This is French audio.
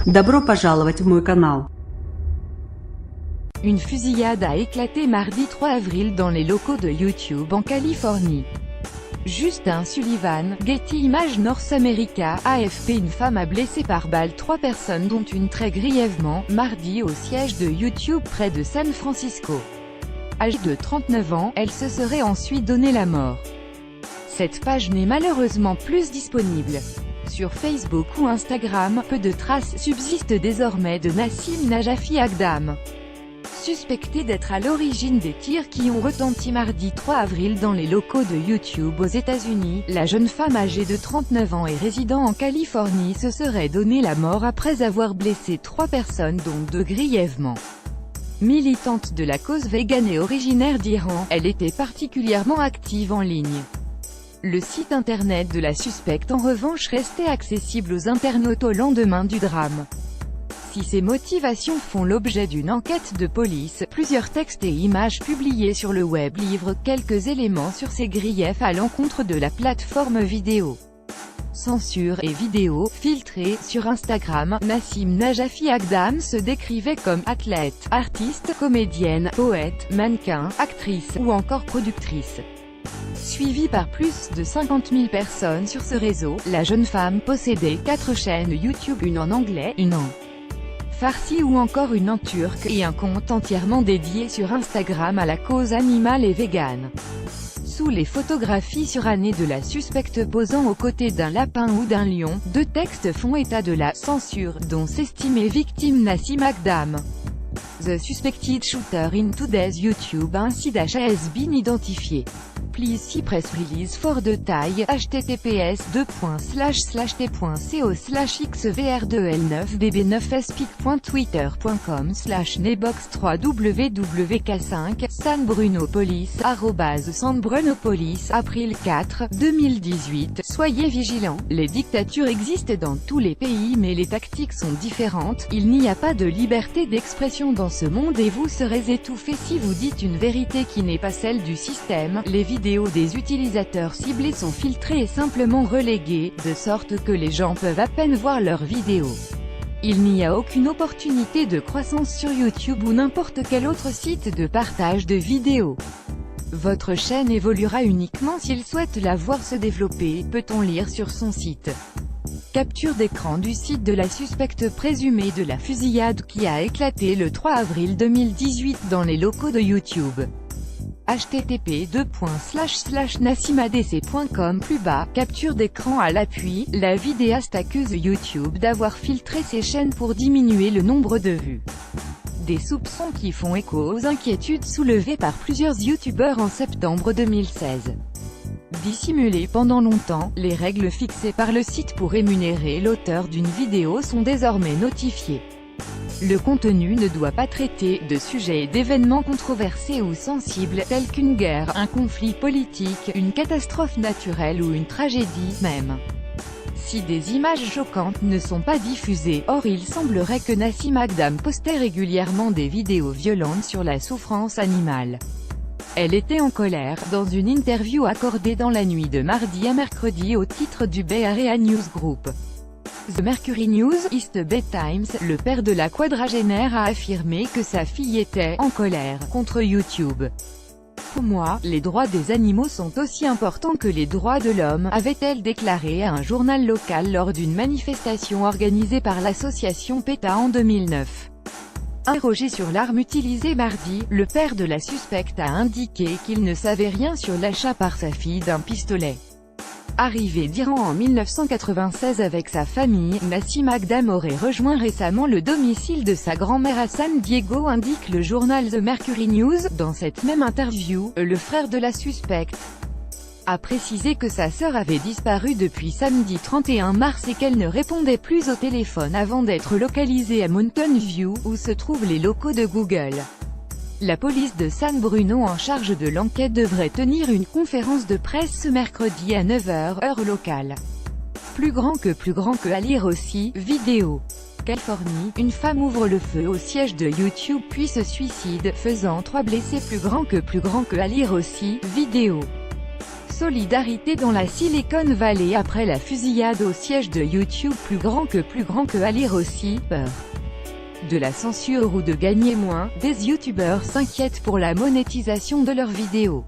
Добро пожаловать в мой канал. Une fusillade a éclaté mardi 3 avril dans les locaux de YouTube en Californie. Justin Sullivan, Getty Images North America, AFP. Une femme a blessé par balle 3 personnes dont une très grièvement, mardi au siège de YouTube près de San Francisco. Âgée de 39 ans, elle se serait ensuite donné la mort. Cette page n'est malheureusement plus disponible. Sur Facebook ou Instagram, peu de traces subsistent désormais de Nassim Najafi Agdam. Suspectée d'être à l'origine des tirs qui ont retenti mardi 3 avril dans les locaux de YouTube aux États-Unis, la jeune femme âgée de 39 ans et résidant en Californie se serait donné la mort après avoir blessé 3 personnes dont 2 grièvement. Militante de la cause végane et originaire d'Iran, elle était particulièrement active en ligne. Le site internet de la suspecte en revanche restait accessible aux internautes au lendemain du drame. Si ces motivations font l'objet d'une enquête de police, plusieurs textes et images publiés sur le web livrent quelques éléments sur ces griefs à l'encontre de la plateforme vidéo. Censure et vidéos filtrées. Sur Instagram, Nassim Najafi Agdam se décrivait comme athlète, artiste, comédienne, poète, mannequin, actrice ou encore productrice. Suivie par plus de 50 000 personnes sur ce réseau, la jeune femme possédait 4 chaînes YouTube, une en anglais, une en farsi ou encore une en turc, et un compte entièrement dédié sur Instagram à la cause animale et végane. Sous les photographies surannées de la suspecte posant aux côtés d'un lapin ou d'un lion, 2 textes font état de la censure dont s'estimait victime Nassim Agdam. The suspected shooter in today's YouTube incident has been identified. Please see press release for detail. https://t.co/xvr2l9bb9speak.twitter.com/nebox3wwk5 San Bruno Police @SanBrunoPolice April 4, 2018. Soyez vigilants. Les dictatures existent dans tous les pays mais les tactiques sont différentes. Il n'y a pas de liberté d'expression dans ce monde et vous serez étouffé si vous dites une vérité qui n'est pas celle du système. Les vidéos des utilisateurs ciblés sont filtrées et simplement reléguées, de sorte que les gens peuvent à peine voir leurs vidéos. Il n'y a aucune opportunité de croissance sur YouTube ou n'importe quel autre site de partage de vidéos. Votre chaîne évoluera uniquement s'il souhaite la voir se développer, peut-on lire sur son site. Capture d'écran du site de la suspecte présumée de la fusillade qui a éclaté le 3 avril 2018 dans les locaux de YouTube. http://nassimadc.com. Plus bas, capture d'écran à l'appui, la vidéaste accuse YouTube d'avoir filtré ses chaînes pour diminuer le nombre de vues. Des soupçons qui font écho aux inquiétudes soulevées par plusieurs youtubeurs en septembre 2016. Dissimulées pendant longtemps, les règles fixées par le site pour rémunérer l'auteur d'une vidéo sont désormais notifiées. Le contenu ne doit pas traiter de sujets et d'événements controversés ou sensibles tels qu'une guerre, un conflit politique, une catastrophe naturelle ou une tragédie, même si des images choquantes ne sont pas diffusées. Or il semblerait que Nassim Agdam postait régulièrement des vidéos violentes sur la souffrance animale. Elle était en colère, dans une interview accordée dans la nuit de mardi à mercredi au titre du Bay Area News Group. The Mercury News, East Bay Times, le père de la quadragénaire a affirmé que sa fille était « en colère » contre YouTube. « Pour moi, les droits des animaux sont aussi importants que les droits de l'homme », avait-elle déclaré à un journal local lors d'une manifestation organisée par l'association PETA en 2009. Interrogé sur l'arme utilisée mardi, le père de la suspecte a indiqué qu'il ne savait rien sur l'achat par sa fille d'un pistolet. Arrivé d'Iran en 1996 avec sa famille, Nassim Agdam aurait rejoint récemment le domicile de sa grand-mère à San Diego, indique le journal The Mercury News. Dans cette même interview, le frère de la suspecte a précisé que sa sœur avait disparu depuis samedi 31 mars et qu'elle ne répondait plus au téléphone avant d'être localisée à Mountain View, où se trouvent les locaux de Google. La police de San Bruno en charge de l'enquête devrait tenir une conférence de presse ce mercredi à 9 h, heure locale. Plus grand que à lire aussi, vidéo. Californie, une femme ouvre le feu au siège de YouTube puis se suicide, faisant 3 blessés. Plus grand que à lire aussi, vidéo. Solidarité dans la Silicon Valley après la fusillade au siège de YouTube. Plus grand que à lire aussi, peur de la censure ou de gagner moins, des youtubeurs s'inquiètent pour la monétisation de leurs vidéos.